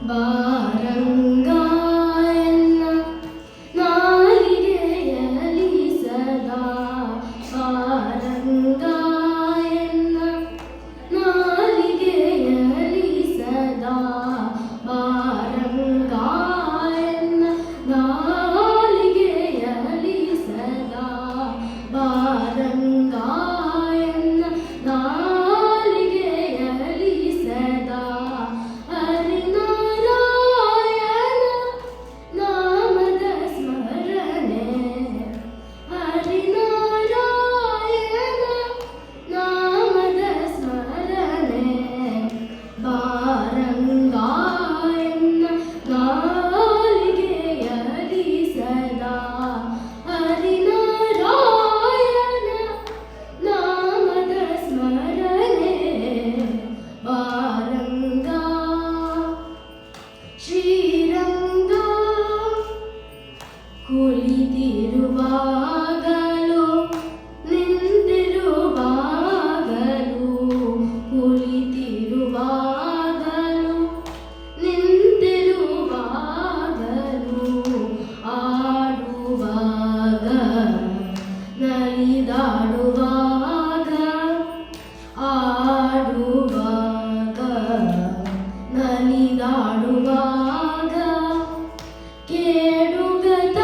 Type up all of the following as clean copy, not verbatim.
ಬಾರಂಗ ಎನ್ನ ನಾಲಿಗೆಯಲಿ ಸದಾ ಬಾರಂಗ ಎನ್ನ ನಾಲಿಗೆಯಲಿ ಸದಾ ಬಾರಂಗ ಎನ್ನ ನಾಲಿಗೆಯಲಿ ಸದಾ ಬಾರಂಗ ಎನ್ನ ನಾಲಿಗೆಯಲಿ ಸದಾ ಹರಿನಾರಾಯಣ ನಾಮದ ಸ್ಮರಣೆ ಹರಿನಾರಾಯಣ ನಾಮದ ಸ್ಮರಣೆ ಬಾರಂಗ ಎನ್ನ ನಾಲಿಗೆಯಲಿ ಸದಾ ಹರಿನಾರಾಯಣ ನಾಮದ ಸ್ಮರಣೆ ಬಾರಂಗ ಶ್ರೀರಂಗ ಕುಳಿತಿರುವಾಗಲೂ ನಿಂತಿರುವಾಗಲೂ ಕುಳಿತಿರುವಾಗಲೂ ನಿಂತಿರುವಾಗಲೂ ಆಡುವಾಗ ನಲಿದಾಡುವಾಗ ಆಡುವಾಗ ನಲಿದಾಡುವಾಗ ಕೇಡುಗತನದಿಂದ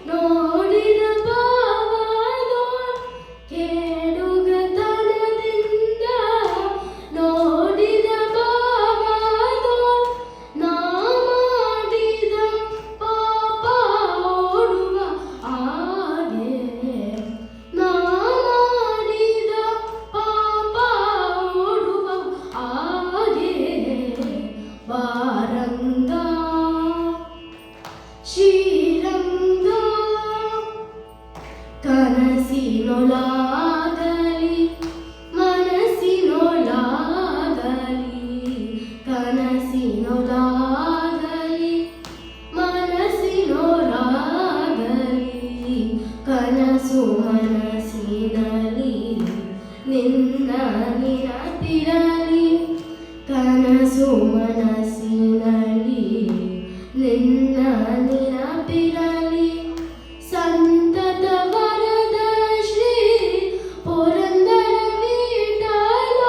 ನೋಡಿದ ಭಾವದೋ ಕೇಡುಗತನದಿಂದ ನೋಡಿದ ಭಾವದೋ ನಾ ಮಾಡಿದ ಪಾಪ ಓಡುವ ಹಾಗೆ ನಾ ಮಾಡಿದ ಪಾಪ ಓಡುವ ಹಾಗೆ ಬಾರಂಗ ಶ್ರೀರಂಗ ಕನಸಿನೊಳಗಲಿ ಮನಸ್ಸಿನೊಳಗಲಿ ಕನಸಿನೊಳಗಲಿ ಮನಸ್ಸಿನೊಳಗಲಿ ಕನಸು ಮನಸ್ಸಿನಲ್ಲಿ ನಿನ್ನ ನೆನಪಿರಲಿ ಕನಸು ಮನಸ್ಸಿನಲ್ಲಿ ನಿನ್ನ ನೆನಪಿರಲಿ ಸಂತತ ವರದ ಶ್ರೀ ಪುರಂದರ ವಿಠಲ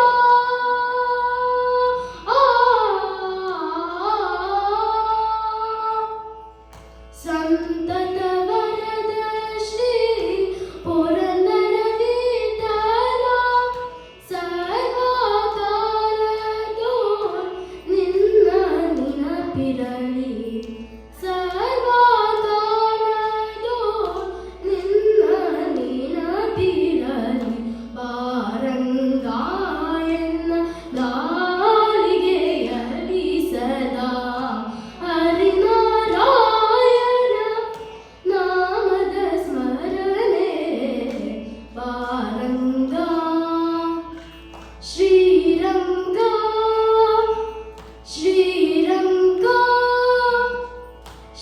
ಸಂತತ ವರದ ಶ್ರೀ ಪುರಂದರ ವಿಠಲ ಸರ್ವಕಾಲದೂ ನಿನ್ನ ನೆನಪಿರಲಿ ಸರ್ವಕಾಲದೂ ನಿನ್ನ ನೆನಪಿರಲಿ ಬಾರಂಗ ಎನ್ನ ನಾಲಿಗೆಯಲಿ ಸದಾ ಹರಿನಾರಾಯಣ ನಾಮದ ಸ್ಮರಣೆ ಬಾರಂಗ ಶ್ರೀರಂಗ ಶ್ರೀರಂಗ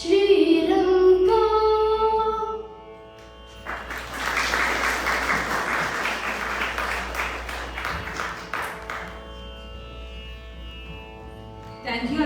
ಶ್ರೀರಂಗ ಥ್ಯಾಂಕ್ ಯು.